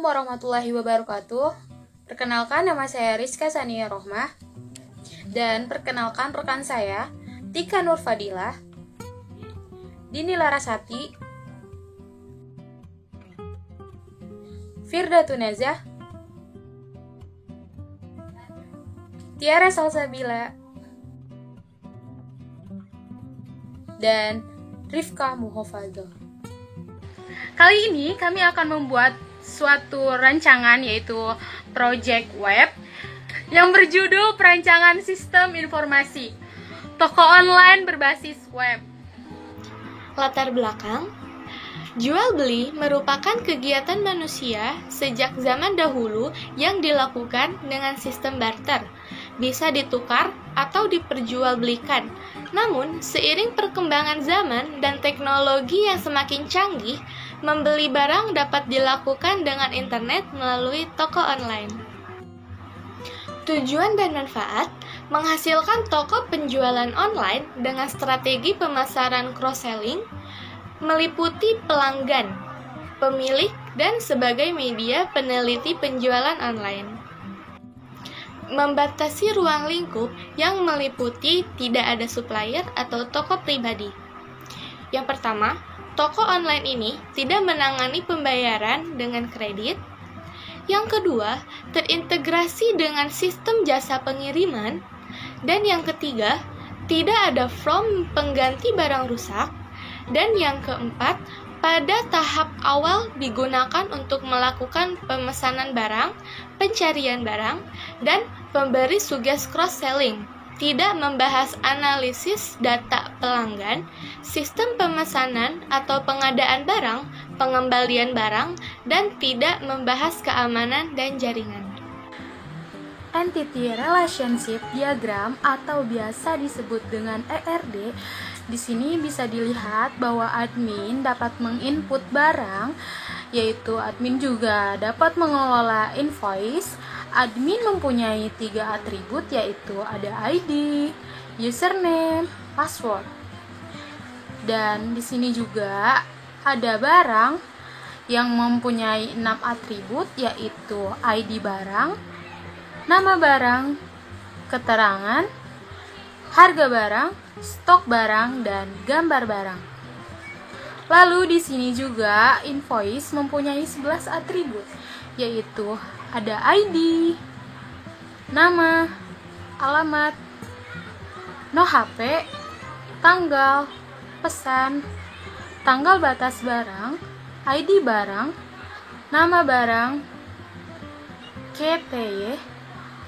Assalamualaikum warahmatullahi wabarakatuh. Perkenalkan, nama saya Rizka Sania Rohmah. Dan perkenalkan rekan saya, Tika Nur Fadilah, Dini Larasati, Firda Tunazah, Tiara Salsabila, dan Rifka Muhofadzah. Kali ini kami akan membuat suatu rancangan, yaitu project web yang berjudul Perancangan Sistem Informasi Toko Online Berbasis Web. Latar belakang, jual beli merupakan kegiatan manusia sejak zaman dahulu yang dilakukan dengan sistem barter, bisa ditukar atau diperjualbelikan. Namun, seiring perkembangan zaman dan teknologi yang semakin canggih, membeli barang dapat dilakukan dengan internet melalui toko online. Tujuan dan manfaat menghasilkan toko penjualan online dengan strategi pemasaran cross-selling, meliputi pelanggan, pemilik, dan sebagai media peneliti penjualan online. Membatasi ruang lingkup yang meliputi tidak ada supplier atau toko pribadi. Yang pertama, toko online ini tidak menangani pembayaran dengan kredit. Yang kedua, terintegrasi dengan sistem jasa pengiriman. Dan yang ketiga, tidak ada form pengganti barang rusak. Dan yang keempat, pada tahap awal digunakan untuk melakukan pemesanan barang, pencarian barang, dan pemberi tugas cross-selling. Tidak membahas analisis data pelanggan, sistem pemesanan atau pengadaan barang, pengembalian barang, dan tidak membahas keamanan dan jaringan. Entity Relationship Diagram atau biasa disebut dengan ERD. Di sini bisa dilihat bahwa admin dapat menginput barang, yaitu admin juga dapat mengelola invoice. Admin mempunyai 3 atribut, yaitu ada ID, username, password. Dan di sini juga ada barang yang mempunyai 6 atribut, yaitu ID barang, nama barang, keterangan, harga barang, stok barang, dan gambar barang. Lalu di sini juga invoice mempunyai 11 atribut, yaitu ada ID, nama, alamat, no HP, tanggal, pesan, tanggal batas barang, ID barang, nama barang, KPY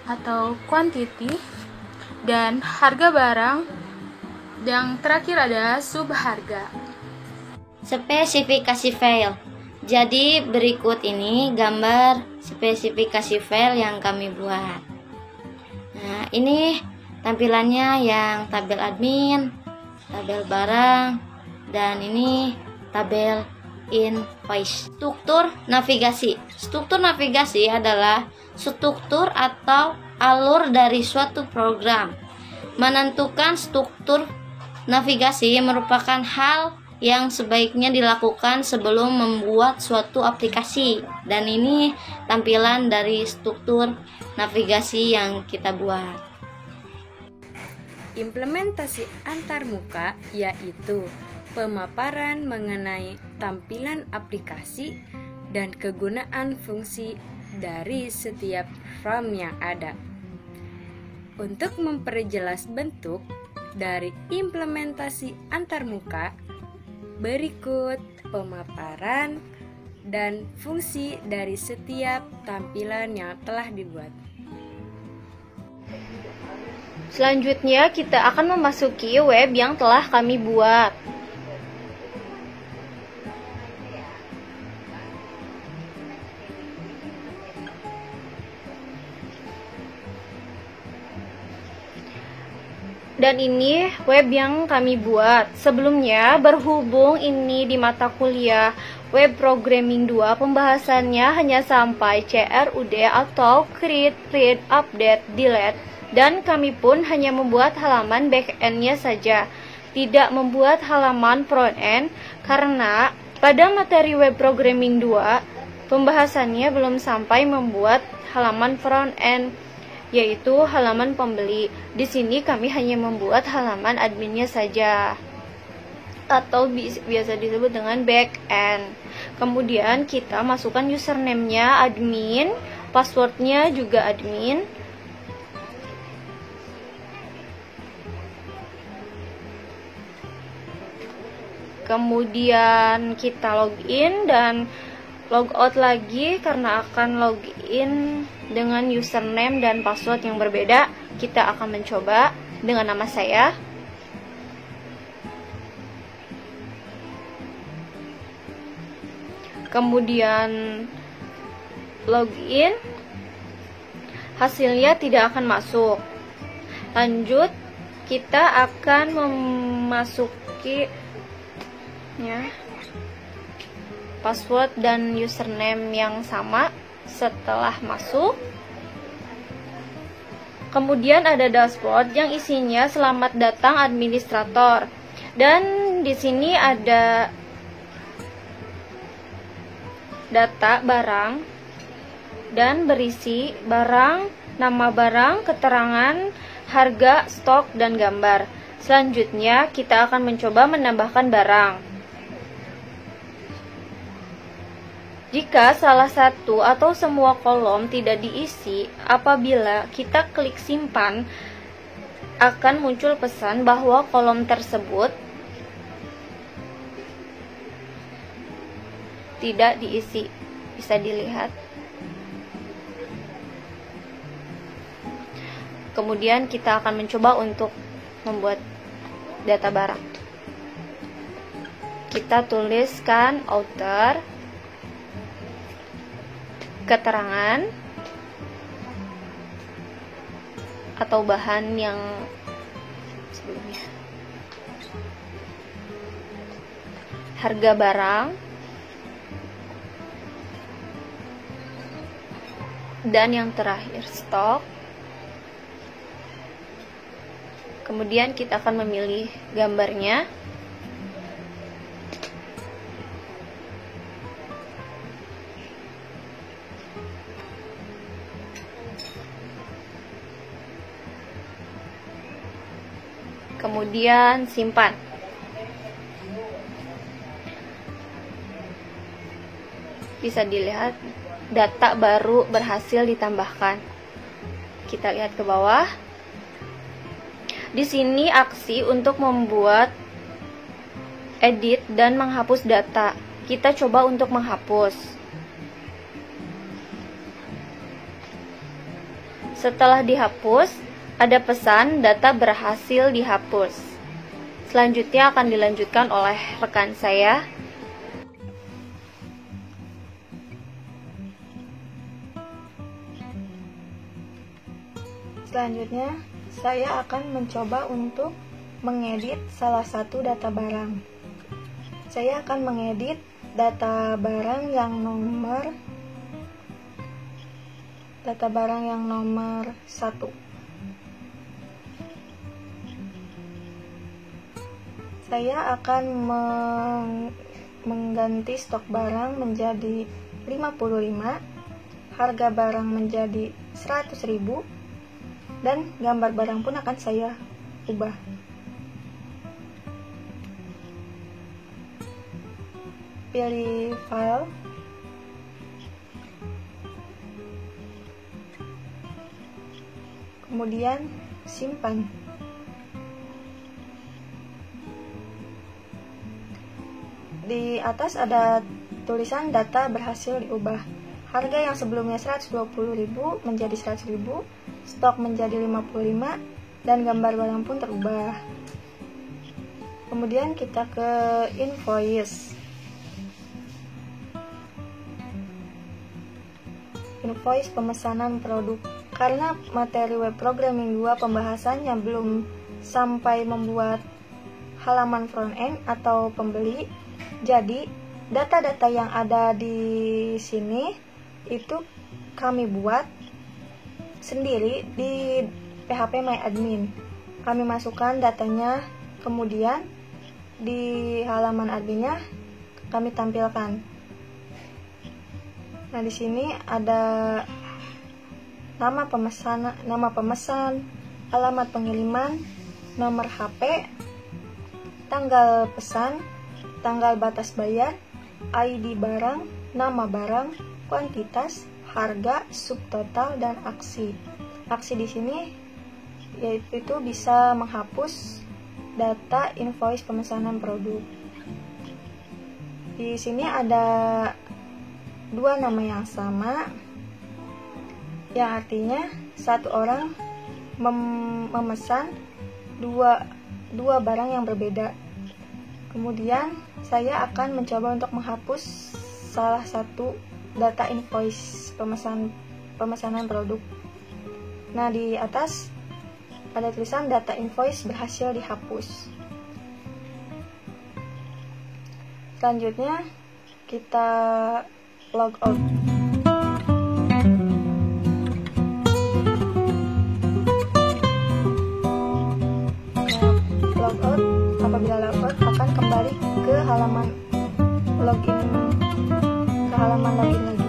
atau quantity, dan harga barang. Yang terakhir ada subharga. Spesifikasi file. Jadi berikut ini gambar spesifikasi file yang kami buat. Nah, ini tampilannya yang tabel admin, tabel barang, dan ini tabel invoice. Struktur navigasi. Struktur navigasi adalah struktur atau alur dari suatu program. Menentukan struktur navigasi merupakan hal yang sebaiknya dilakukan sebelum membuat suatu aplikasi. Dan ini tampilan dari struktur navigasi yang kita buat. Implementasi antarmuka yaitu pemaparan mengenai tampilan aplikasi dan kegunaan fungsi dari setiap form yang ada. Untuk memperjelas bentuk dari implementasi antarmuka, berikut pemaparan dan fungsi dari setiap tampilan yang telah dibuat. Selanjutnya kita akan memasuki web yang telah kami buat. Dan ini web yang kami buat. Sebelumnya, berhubung ini di mata kuliah Web Programming 2, pembahasannya hanya sampai CRUD atau Create, Read, Update, Delete. Dan kami pun hanya membuat halaman back-end-nya saja, tidak membuat halaman front-end, karena pada materi Web Programming 2 Pembahasannya belum sampai membuat halaman front end, yaitu halaman pembeli. Di sini kami hanya membuat halaman adminnya saja, atau biasa disebut dengan back end. Kemudian kita masukkan username-nya admin, passwordnya juga admin. Kemudian kita login dan logout lagi karena akan login dengan username dan password yang berbeda. Kita akan mencoba dengan nama saya. Kemudian login, hasilnya tidak akan masuk. Lanjut, kita akan memasuki password dan username yang sama. Setelah masuk, kemudian ada dashboard yang isinya selamat datang administrator, dan di sini ada data barang dan berisi barang, nama barang, keterangan, harga, stok, dan gambar. Selanjutnya kita akan mencoba menambahkan barang. Jika salah satu atau semua kolom tidak diisi, apabila kita klik simpan, akan muncul pesan bahwa kolom tersebut tidak diisi. Bisa dilihat. Kemudian kita akan mencoba untuk membuat data barang. Kita tuliskan author, keterangan atau bahan yang sebelumnya, harga barang, dan yang terakhir stok. Kemudian kita akan memilih gambarnya. Kemudian simpan. Bisa dilihat data baru berhasil ditambahkan. Kita lihat ke bawah. Di sini aksi untuk membuat, edit, dan menghapus data. Kita coba untuk menghapus. Setelah dihapus, ada pesan data berhasil dihapus. Selanjutnya akan dilanjutkan oleh rekan saya. Selanjutnya, saya akan mencoba untuk mengedit salah satu data barang. Saya akan mengedit data barang yang nomor 1. Saya akan mengganti stok barang menjadi 55, harga barang menjadi 100.000, dan gambar barang pun akan saya ubah. Pilih file, kemudian simpan. Di atas ada tulisan data berhasil diubah. Harga yang sebelumnya 120.000 menjadi 100.000, stok menjadi 55, dan gambar barang pun terubah. Kemudian kita ke invoice. Invoice pemesanan produk. Karena materi web programming 2 pembahasannya belum sampai membuat halaman front end atau pembeli, jadi data-data yang ada di sini itu kami buat sendiri di PHP My Admin. Kami masukkan datanya, kemudian di halaman adminnya kami tampilkan. Nah, di sini ada nama pemesan, alamat pengiriman, nomor HP, tanggal pesan, tanggal batas bayar, ID barang, nama barang, kuantitas, harga, subtotal, dan aksi. Aksi di sini yaitu bisa menghapus data invoice pemesanan produk. Di sini ada dua nama yang sama, yang artinya satu orang memesan dua barang yang berbeda. Kemudian saya akan mencoba untuk menghapus salah satu data invoice pemesanan produk. Nah, di atas ada tulisan data invoice berhasil dihapus. Selanjutnya kita log out. Apabila logout akan kembali ke halaman login lagi.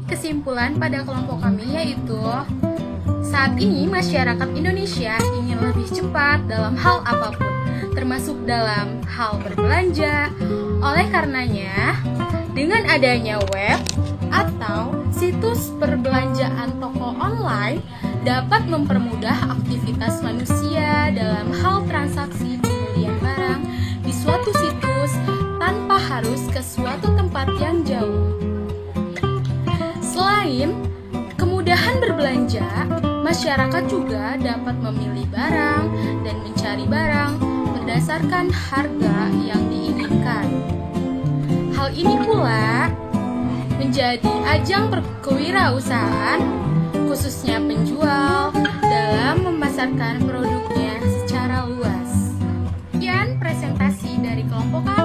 Kesimpulan pada kelompok kami yaitu saat ini masyarakat Indonesia ingin lebih cepat dalam hal apapun, termasuk dalam hal berbelanja. Oleh karenanya, dengan adanya web atau situs perbelanjaan toko online dapat mempermudah aktivitas manusia dalam hal transaksi pembelian barang di suatu situs tanpa harus ke suatu tempat yang jauh. Selain kemudahan berbelanja, masyarakat juga dapat memilih barang dan mencari barang berdasarkan harga yang diinginkan. Hal ini pula menjadi ajang kewirausahaan, khususnya penjual, dalam memasarkan produknya secara luas. Sekian presentasi dari kelompok kami.